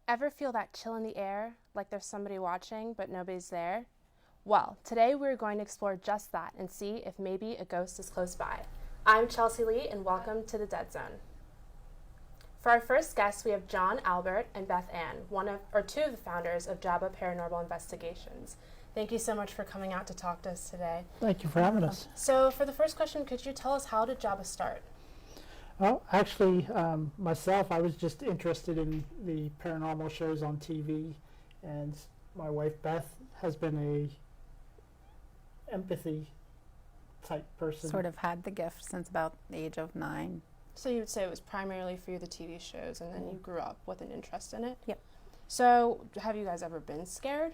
Ever feel that chill in the air, like there's somebody watching but nobody's there? Well, today we're going to explore just that and see if maybe a ghost is close by. I'm Chelsea Lee and welcome to the Dead Zone. For our first guest, we have John Albert and Beth Ann, two of the founders of Jabba Paranormal Investigations. Thank you so much for coming out to talk to us today. Thank you for having us. So for the first question, could you tell us, how did Jabba start? Well, actually, myself, I was just interested in the paranormal shows on TV, and my wife Beth has been a empathy type person. Sort of had the gift since about the age of 9. So you would say it was primarily for you, the TV shows, and then you grew up with an interest in it? Yep. So have you guys ever been scared?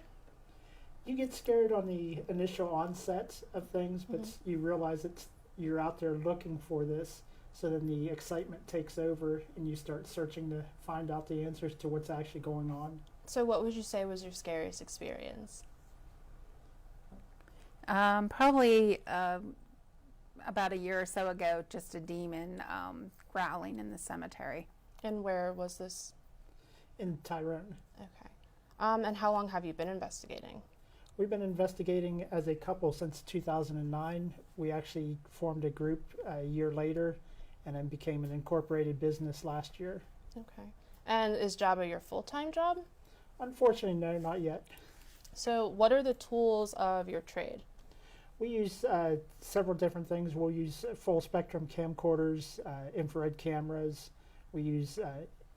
You get scared on the initial onset of things, but you realize that you're out there looking for this. So then the excitement takes over and you start searching to find out the answers to what's actually going on. So what would you say was your scariest experience? Probably about a year or so ago, just a demon growling in the cemetery. And where was this? In Tyrone. Okay. And how long have you been investigating? We've been investigating as a couple since 2009. We actually formed a group a year later and then became an incorporated business last year. Okay. And is Jabba your full-time job? Unfortunately, no, not yet. So what are the tools of your trade? We use several different things. We'll use full spectrum camcorders, infrared cameras. We use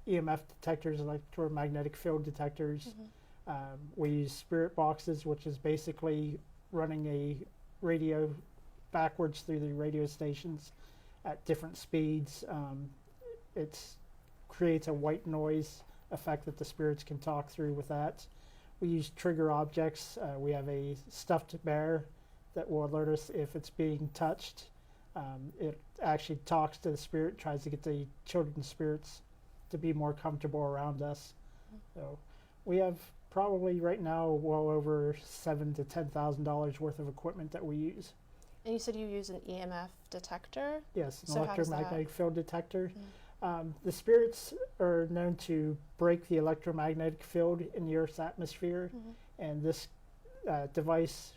EMF detectors, electromagnetic field detectors. We use spirit boxes, which is basically running a radio backwards through the radio stations at different speeds. It creates a white noise effect that the spirits can talk through with that. We use trigger objects. We have a stuffed bear that will alert us if it's being touched. It actually talks to the spirit, tries to get the children's spirits to be more comfortable around us. So we have probably right now well over $7,000 to $10,000 worth of equipment that we use. And you said you use an EMF detector? Yes, an So how does electromagnetic that- field detector. The spirits are known to break the electromagnetic field in the Earth's atmosphere, and this device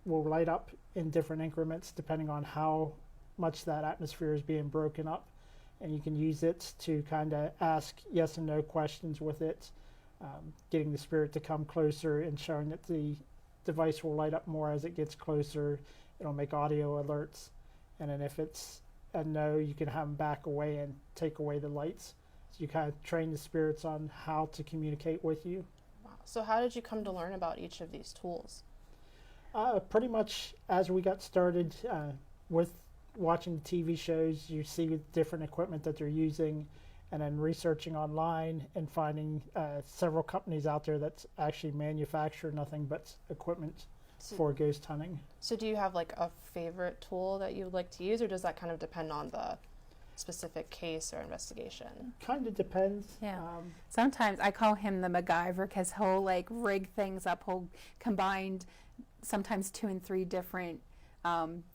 will light up in different increments depending on how much that atmosphere is being broken up. And you can use it to kind of ask yes and no questions with it, getting the spirit to come closer and showing that the device will light up more as it gets closer. It'll make audio alerts. And then if it's a no, you can have them back away and take away the lights. So you kind of train the spirits on how to communicate with you. Wow. So how did you come to learn about each of these tools? Pretty much as we got started with watching the TV shows, you see different equipment that they're using, and then researching online and finding several companies out there that actually manufacture nothing but equipment for ghost hunting. So do you have like a favorite tool that you would like to use, or does that kind of depend on the specific case or investigation? Kind of depends. Yeah. Sometimes I call him the MacGyver because he'll like rig things up. He'll combine sometimes 2 and 3 different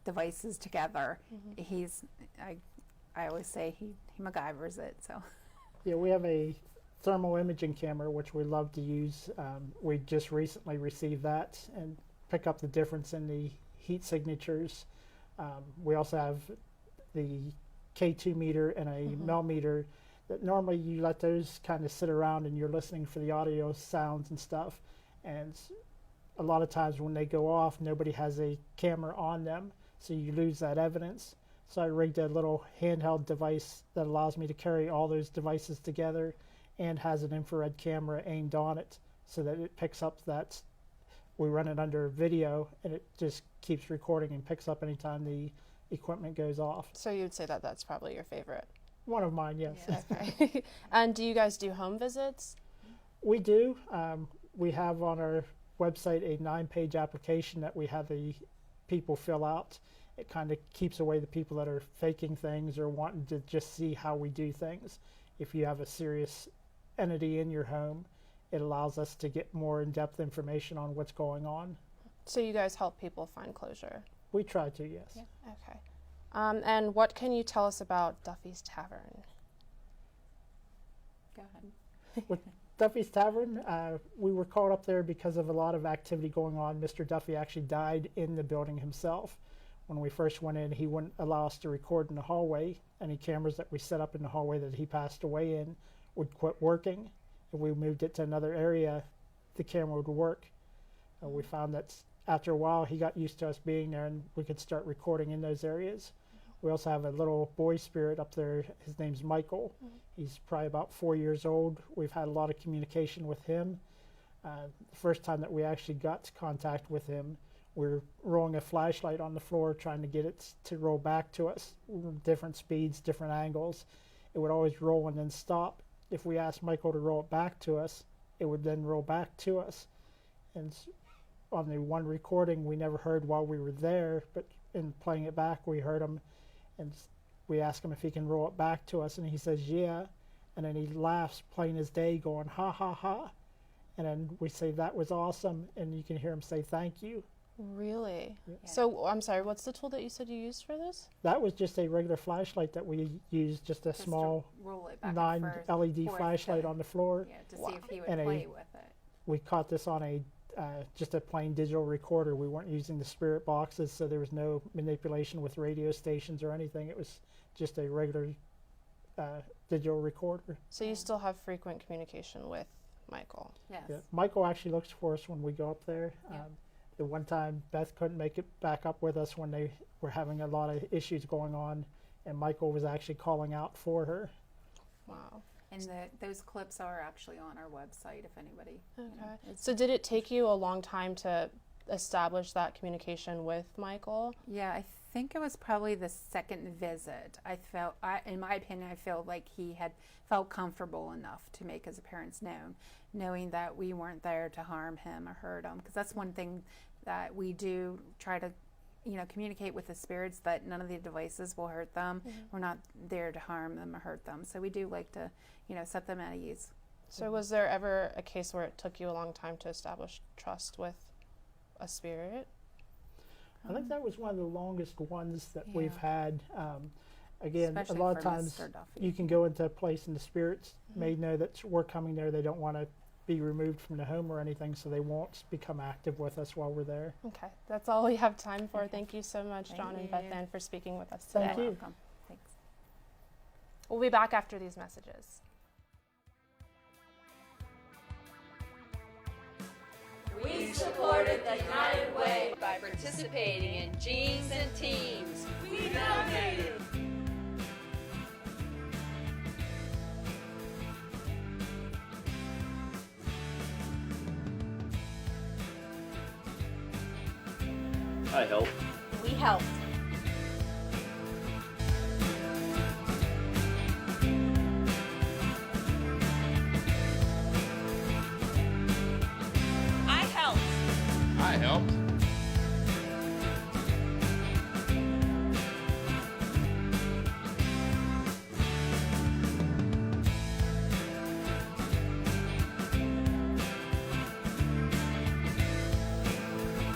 devices together. I always say he MacGyvers it. So. Yeah, we have a thermal imaging camera which we love to use. We just recently received that and pick up the difference in the heat signatures. We also have the K2 meter and a mel meter that normally you let those kind of sit around and you're listening for the audio sounds and stuff. And a lot of times when they go off, nobody has a camera on them, so you lose that evidence. So I rigged a little handheld device that allows me to carry all those devices together and has an infrared camera aimed on it so that it picks up that. We run it under video and it just keeps recording and picks up anytime the equipment goes off. So you'd say that that's probably your favorite? One of mine, yes. Yeah. Okay. And do you guys do home visits? We do. We have on our website a 9-page application that we have the people fill out. It kind of keeps away the people that are faking things or wanting to just see how we do things. If you have a serious entity in your home, it allows us to get more in-depth information on what's going on. So you guys help people find closure? We try to, yes. Yeah. Okay. And what can you tell us about Duffy's Tavern? Go ahead. Duffy's Tavern, we were called up there because of a lot of activity going on. Mr. Duffy actually died in the building himself. When we first went in, he wouldn't allow us to record in the hallway. Any cameras that we set up in the hallway that he passed away in would quit working. If we moved it to another area, the camera would work. We found that after a while, he got used to us being there, and we could start recording in those areas. We also have a little boy spirit up there. His name's Michael. He's probably about 4 years old. We've had a lot of communication with him. The first time that we actually got contact with him, we're rolling a flashlight on the floor trying to get it to roll back to us. Different speeds, different angles. It would always roll and then stop. If we asked Michael to roll it back to us, it would then roll back to us. And on the one recording we never heard while we were there, but in playing it back we heard him, and we asked him if he can roll it back to us, and he says yeah, and then he laughs plain as day going ha ha ha, and then we say that was awesome, and you can hear him say thank you. Really? Yeah. So, I'm sorry, what's the tool that you said you used for this? That was just a regular flashlight that we used, just a small roll it back 9 and forth LED for it flashlight to- on the floor. Yeah, to Wow. see if he would And play with it. We caught this on a just a plain digital recorder. We weren't using the spirit boxes, so there was no manipulation with radio stations or anything. It was just a regular digital recorder. So you still have frequent communication with Michael? Yes. Yeah. Michael actually looks for us when we go up there. Yeah. The one time Beth couldn't make it back up with us when they were having a lot of issues going on, and Michael was actually calling out for her. Wow. And those clips are actually on our website if anybody. Okay. It's- So did it take you a long time to establish that communication with Michael? Yeah, I think it was probably the second visit. In my opinion, I feel like he had felt comfortable enough to make his appearance known, knowing that we weren't there to harm him or hurt him. Because that's one thing that we do try to, communicate with the spirits, that none of the devices will hurt them. We're not there to harm them or hurt them. So we do like to, set them at ease. So was there ever a case where it took you a long time to establish trust with a spirit? I think that was one of the longest ones that Yeah. we've had. Again, Especially a lot of for times Mr. Duffy. you can go into a place and the spirits may know that we're coming there. They don't want to be removed from the home or anything, so they won't become active with us while we're there. Okay, that's all we have time for. Thank you so much, Thank John and you. Beth Ann, for speaking with us today. Thank you. Welcome. Thanks. We'll be back after these messages. We supported the United Way by participating in Jeans and Teams. We donated. I help. We helped. I helped. I helped.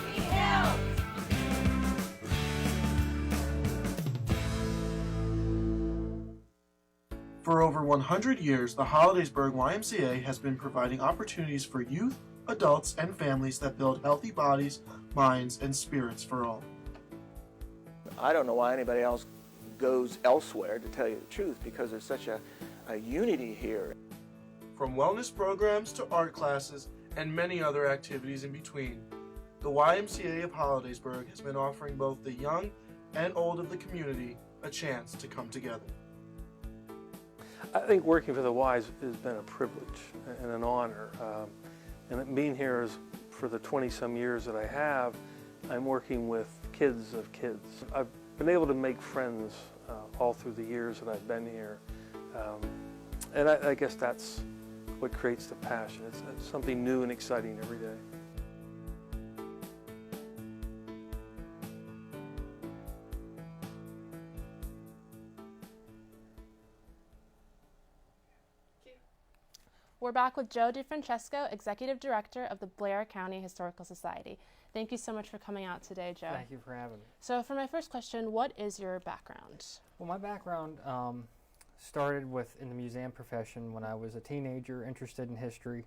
We helped. For over 100 years, the Hollidaysburg YMCA has been providing opportunities for youth, adults, and families that build healthy bodies, minds, and spirits for all. I don't know why anybody else goes elsewhere, to tell you the truth, because there's such a unity here. From wellness programs to art classes and many other activities in between, the YMCA of Hollidaysburg has been offering both the young and old of the community a chance to come together. I think working for the Ys has been a privilege and an honor. And being here is, for the 20-some years that I have, I'm working with kids of kids. I've been able to make friends all through the years that I've been here. And I guess that's what creates the passion. It's something new and exciting every day. We're back with Joe DeFrancesco, Executive Director of the Blair County Historical Society. Thank you so much for coming out today, Joe. Thank you for having me. So for my first question, what is your background? Well, my background, started in the museum profession when I was a teenager, interested in history,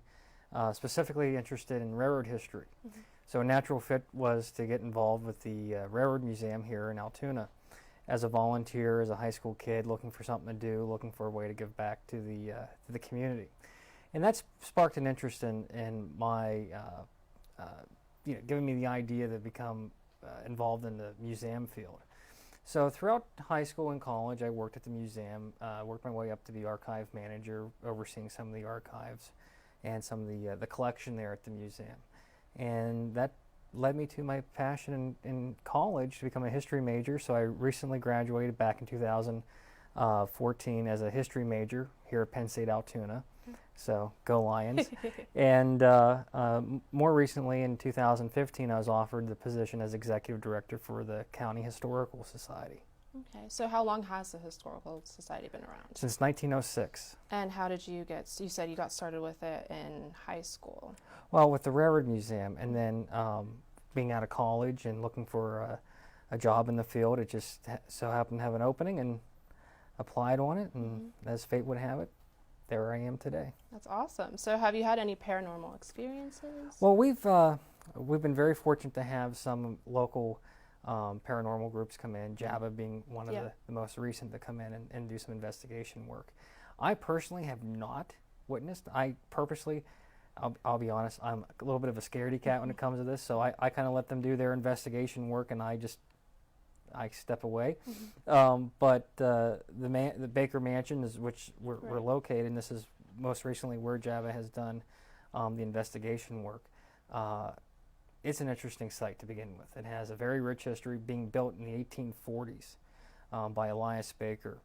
specifically interested in railroad history. Mm-hmm. So a natural fit was to get involved with the Railroad Museum here in Altoona as a volunteer, as a high school kid, looking for something to do, looking for a way to give back to the community. And that's sparked an interest in my, giving me the idea to become involved in the museum field. So throughout high school and college, I worked at the museum, worked my way up to be archive manager, overseeing some of the archives and some of the collection there at the museum. And that led me to my passion in college to become a history major. So I recently graduated back in 2014 as a history major here at Penn State Altoona. So go Lions. And more recently in 2015, I was offered the position as executive director for the County Historical Society. Okay, so how long has the Historical Society been around? Since 1906. And how did you you said you got started with it in high school. Well, with the Railroad Museum, and then being out of college and looking for a job in the field, it just so happened to have an opening and applied on it, and as fate would have it, there I am today. That's awesome. So have you had any paranormal experiences? Well, we've been very fortunate to have some local paranormal groups come in, JABA being one of the most recent to come in and do some investigation work. I personally have not witnessed. I purposely, I'll be honest, I'm a little bit of a scaredy cat when it comes to this, so I kind of let them do their investigation work and I step away. But the Baker Mansion is which we're located, and this is most recently where JABA has done the investigation work. It's an interesting site to begin with. It has a very rich history, being built in the 1840s by Elias Baker.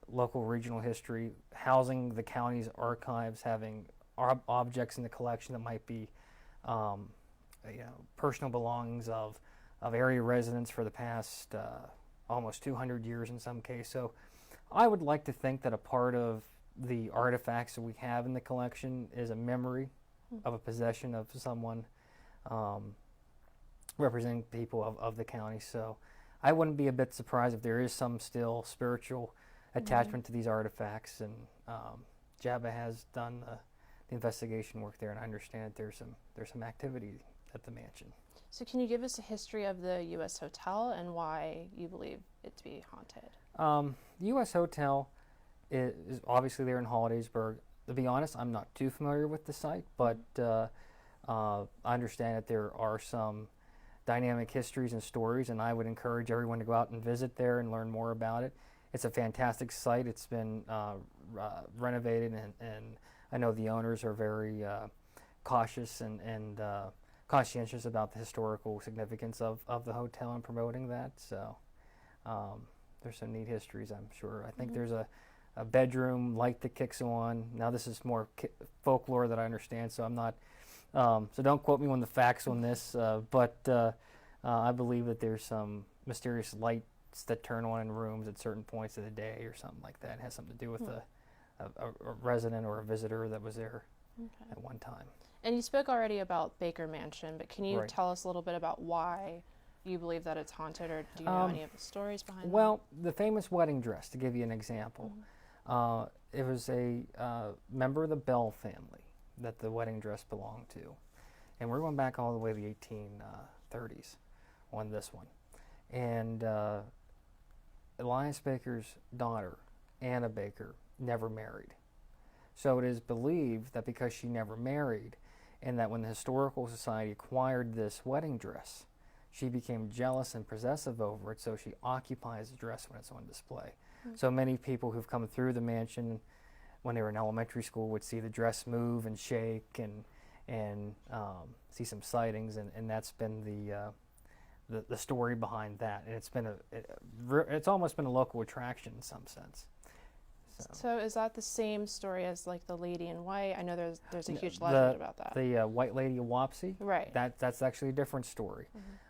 Local regional history, housing the county's archives, having objects in the collection that might be personal belongings of area residents for the past almost 200 years in some case. So I would like to think that a part of the artifacts that we have in the collection is a memory of a possession of someone representing people of the county. So I wouldn't be a bit surprised if there is some still spiritual attachment to these artifacts, and JABA has done the investigation work there, and I understand that there's some activity at the mansion. So can you give us a history of the U.S. Hotel and why you believe it to be haunted? The U.S. Hotel is obviously there in Hollidaysburg. To be honest, I'm not too familiar with the site, but I understand that there are some dynamic histories and stories, and I would encourage everyone to go out and visit there and learn more about it. It's a fantastic site. It's been renovated, and I know the owners are very cautious and conscientious about the historical significance of the hotel and promoting that. So there's some neat histories, I'm sure. I think there's a bedroom light that kicks on. Now this is more folklore that I understand, so I'm not, so don't quote me on the facts on this, but I believe that there's some mysterious lights that turn on in rooms at certain points of the day or something like that. It has something to do with a resident or a visitor that was there at one time. And you spoke already about Baker Mansion, but can you tell us a little bit about why you believe that it's haunted, or do you know any of the stories behind it? Well, the famous wedding dress, to give you an example, it was a member of the Bell family that the wedding dress belonged to. And we're going back all the way to the 1830s on this one. And Elias Baker's daughter, Anna Baker, never married. So it is believed that because she never married, and that when the Historical Society acquired this wedding dress, she became jealous and possessive over it, so she occupies the dress when it's on display. So many people who've come through the mansion when they were in elementary school would see the dress move and shake and see some sightings, and that's been the story behind that. And it's been it's almost been a local attraction in some sense. So is that the same story as like the Lady in White? I know there's a huge legend about that. The White Lady of Wapsie. Right. That's actually a different story.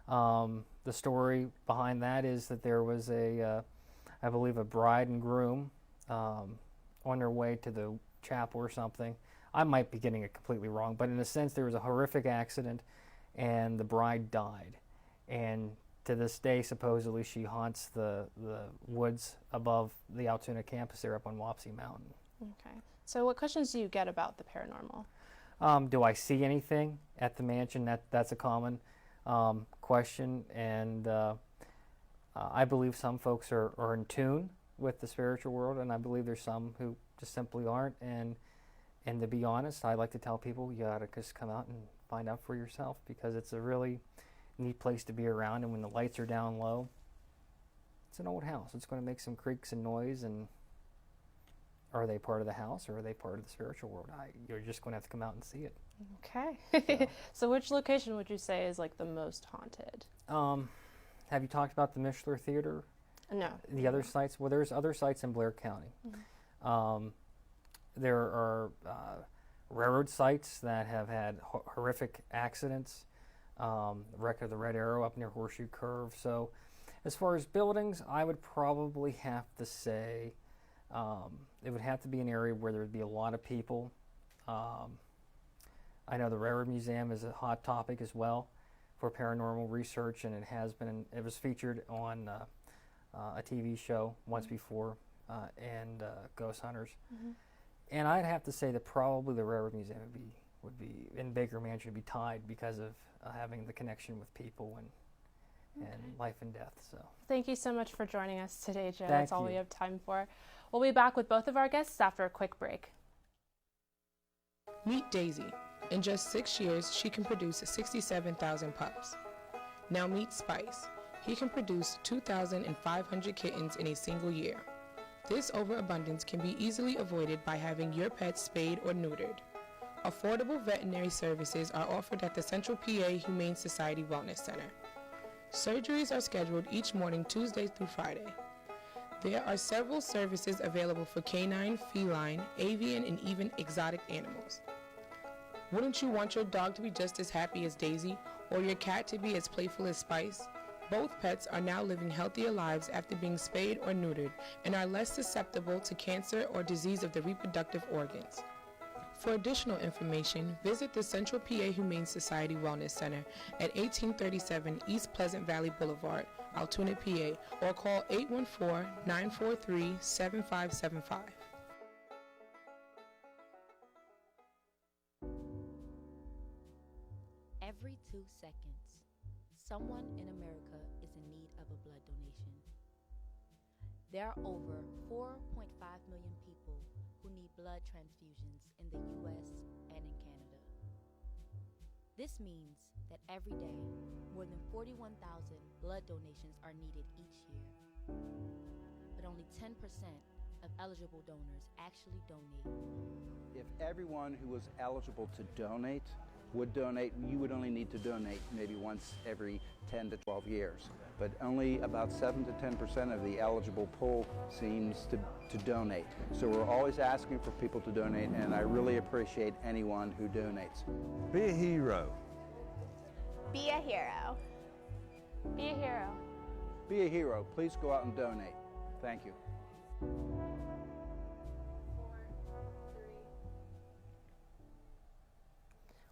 The story behind that is that there was I believe a bride and groom on their way to the chapel or something. I might be getting it completely wrong, but in a sense there was a horrific accident and the bride died. And to this day, supposedly, she haunts the woods above the Altoona campus there up on Wapsie Mountain. Okay. So what questions do you get about the paranormal? Do I see anything at the mansion? That's a common question, and I believe some folks are in tune with the spiritual world, and I believe there's some who just simply aren't. And to be honest, I like to tell people you gotta just come out and find out for yourself, because it's a really neat place to be around. And when the lights are down low, it's an old house. It's going to make some creaks and noise, and are they part of the house or are they part of the spiritual world? You're just going to have to come out and see it. Okay. So which location would you say is like the most haunted? Have you talked about the Mishler Theater? No. The other sites? Well, there's other sites in Blair County. There are railroad sites that have had horrific accidents. Wreck of the Red Arrow up near Horseshoe Curve. So as far as buildings, I would probably have to say it would have to be an area where there would be a lot of people. I know the Railroad Museum is a hot topic as well for paranormal research, and it was featured on a TV show once before, and Ghost Hunters. And I'd have to say that probably the Railroad Museum would be in Baker Mansion would be tied because of having the connection with people and life and death. So thank you so much for joining us today, Joe. Thank That's all you. we have time for. We'll be back with both of our guests after a quick break. Meet Daisy. In just 6 years, she can produce 67,000 pups. Now meet Spice. He can produce 2,500 kittens in a single year. This overabundance can be easily avoided by having your pet spayed or neutered. Affordable veterinary services are offered at the Central PA Humane Society Wellness Center. Surgeries are scheduled each morning, Tuesday through Friday. There are several services available for canine, feline, avian, and even exotic animals. Wouldn't you want your dog to be just as happy as Daisy, or your cat to be as playful as Spice? Both pets are now living healthier lives after being spayed or neutered and are less susceptible to cancer or disease of the reproductive organs. For additional information, visit the Central PA Humane Society Wellness Center at 1837 East Pleasant Valley Boulevard, Altoona, PA, or call 814-943-7575. Every 2 seconds, someone in America is in need of a blood donation. There are over 4.5 million people who need blood transfusions in the U.S. and in Canada. This means that every day, more than 41,000 blood donations are needed each year. But only 10% of eligible donors actually donate. If everyone who was eligible to donate would donate, you would only need to donate maybe once every 10 to 12 years. But only about 7 to 10% of the eligible pool seems to donate. So we're always asking for people to donate, and I really appreciate anyone who donates. Be a hero. Be a hero. Be a hero. Be a hero. Please go out and donate. Thank you.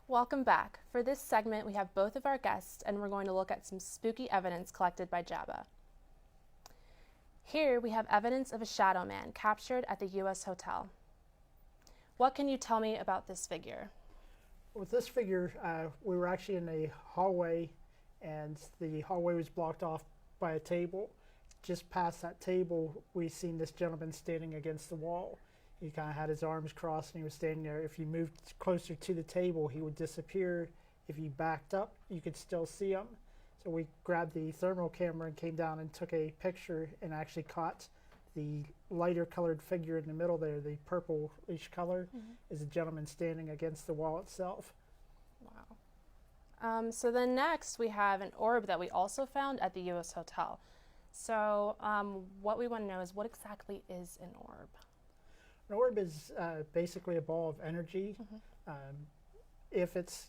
Welcome back. For this segment, we have both of our guests, and we're going to look at some spooky evidence collected by JABA. Here we have evidence of a shadow man captured at the U.S. Hotel. What can you tell me about this figure? With this figure, we were actually in a hallway, and the hallway was blocked off by a table. Just past that table, we seen this gentleman standing against the wall. He kind of had his arms crossed and he was standing there. If you moved closer to the table, he would disappear. If you backed up, you could still see him. So we grabbed the thermal camera and came down and took a picture and actually caught the lighter colored figure in the middle there, the purplish color, is a gentleman standing against the wall itself. Wow. So then next we have an orb that we also found at the U.S. Hotel. So what we want to know is, what exactly is an orb? An orb is basically a ball of energy. If it's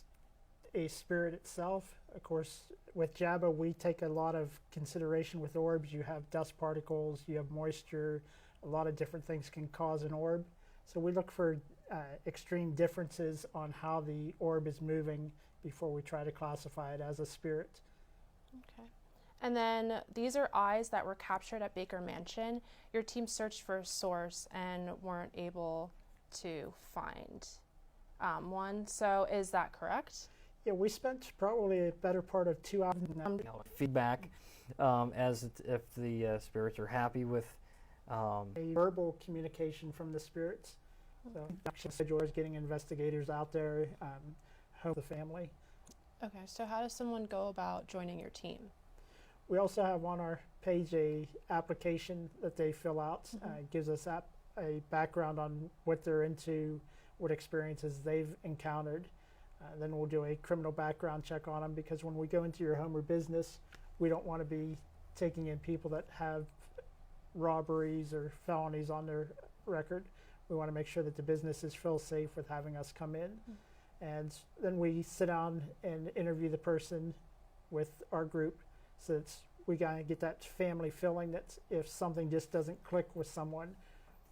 a spirit itself, of course, with JABA, we take a lot of consideration with orbs. You have dust particles, you have moisture, a lot of different things can cause an orb. So we look for extreme differences on how the orb is moving before we try to classify it as a spirit. Okay. And then these are eyes that were captured at Baker Mansion. Your team searched for a source and weren't able to find one. So is that correct? Yeah, we spent probably a better part of 2 hours. Feedback as if the spirits are happy with a verbal communication from the spirits. So is getting investigators out there, help the family. Okay, so how does someone go about joining your team? We also have on our page a application that they fill out. It gives us a background on what they're into, what experiences they've encountered. Then we'll do a criminal background check on them, because when we go into your home or business, we don't want to be taking in people that have robberies or felonies on their record. We want to make sure that the businesses feel safe with having us come in. And then we sit down and interview the person with our group, so that we got to get that family feeling that if something just doesn't click with someone,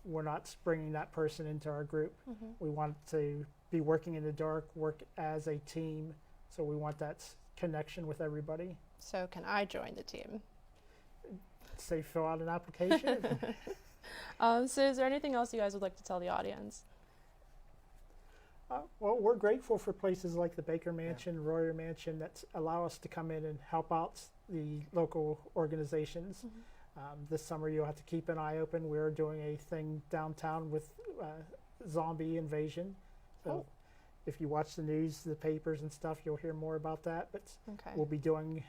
we're not bringing that person into our group. We want to be working in the dark, work as a team, so we want that connection with everybody. So can I join the team? Say fill out an application. So is there anything else you guys would like to tell the audience? Well, we're grateful for places like the Baker Mansion, Royer Mansion, that allow us to come in and help out the local organizations. This summer you'll have to keep an eye open. We're doing a thing downtown with zombie invasion. So if you watch the news, the papers and stuff, you'll hear more about that. But we'll be doing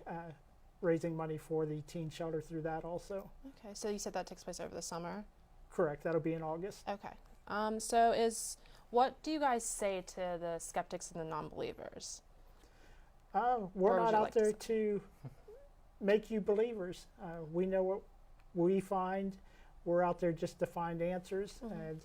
raising money for the teen shelter through that also. Okay, so you said that takes place over the summer? Correct, that'll be in August. Okay. What do you guys say to the skeptics and the non-believers? We're not out there to make you believers. We know what we find. We're out there just to find answers. And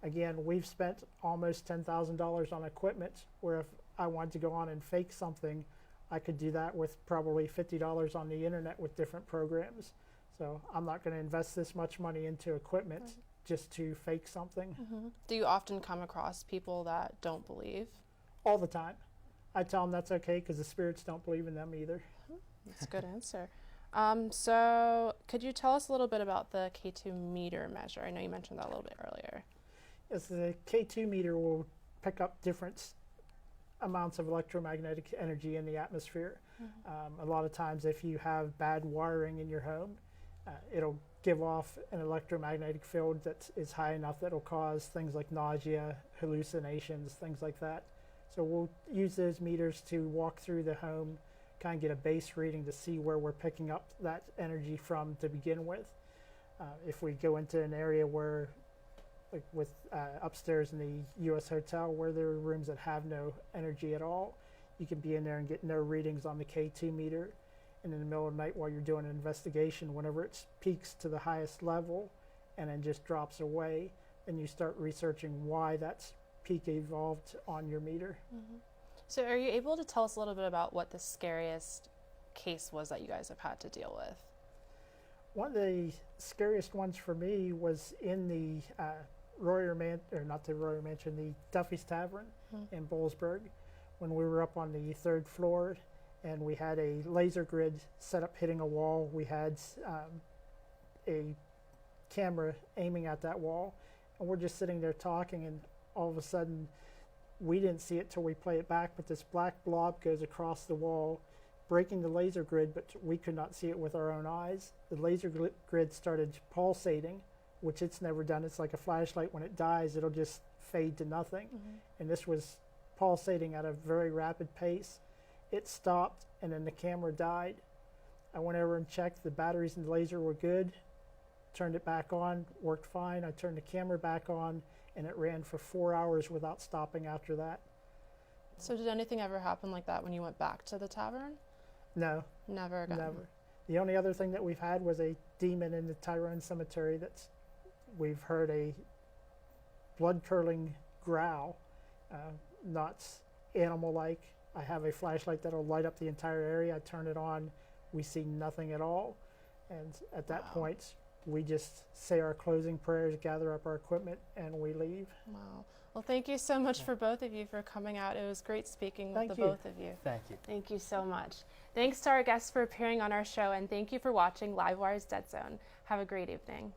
again, we've spent almost $10,000 on equipment, where if I wanted to go on and fake something, I could do that with probably $50 on the internet with different programs. So I'm not going to invest this much money into equipment just to fake something. Do you often come across people that don't believe? All the time. I tell them that's okay, because the spirits don't believe in them either. That's a good answer. So could you tell us a little bit about the K2 meter measure? I know you mentioned that a little bit earlier. Yes, the K2 meter will pick up different amounts of electromagnetic energy in the atmosphere. A lot of times if you have bad wiring in your home, it'll give off an electromagnetic field that is high enough that will cause things like nausea, hallucinations, things like that. So we'll use those meters to walk through the home, kind of get a base reading to see where we're picking up that energy from to begin with. If we go into an area where, like with upstairs in the U.S. hotel, where there are rooms that have no energy at all, you can be in there and get no readings on the K2 meter. And in the middle of the night while you're doing an investigation, whenever it peaks to the highest level and then just drops away, then you start researching why that's peak evolved on your meter. So are you able to tell us a little bit about what the scariest case was that you guys have had to deal with? One of the scariest ones for me was in the the Duffy's Tavern in Boalsburg, when we were up on the 3rd floor and we had a laser grid set up hitting a wall. We had a camera aiming at that wall, and we're just sitting there talking, and all of a sudden, we didn't see it till we play it back, but this black blob goes across the wall, breaking the laser grid, but we could not see it with our own eyes. The laser grid started pulsating, which it's never done. It's like a flashlight. When it dies, it'll just fade to nothing. And this was pulsating at a very rapid pace. It stopped, and then the camera died. I went over and checked. The batteries in the laser were good. Turned it back on, worked fine. I turned the camera back on, and it ran for 4 hours without stopping after that. So did anything ever happen like that when you went back to the tavern? No. Never again? Never. The only other thing that we've had was a demon in the Tyrone Cemetery that's, we've heard a blood-curdling growl, not animal-like. I have a flashlight that'll light up the entire area. I turn it on. We see nothing at all. And at that point, We just say our closing prayers, gather up our equipment, and we leave. Wow. Well, thank you so much for both of you for coming out. It was great speaking with the both of you. Thank you. Thank you so much. Thanks to our guests for appearing on our show, and thank you for watching Livewire's Dead Zone. Have a great evening.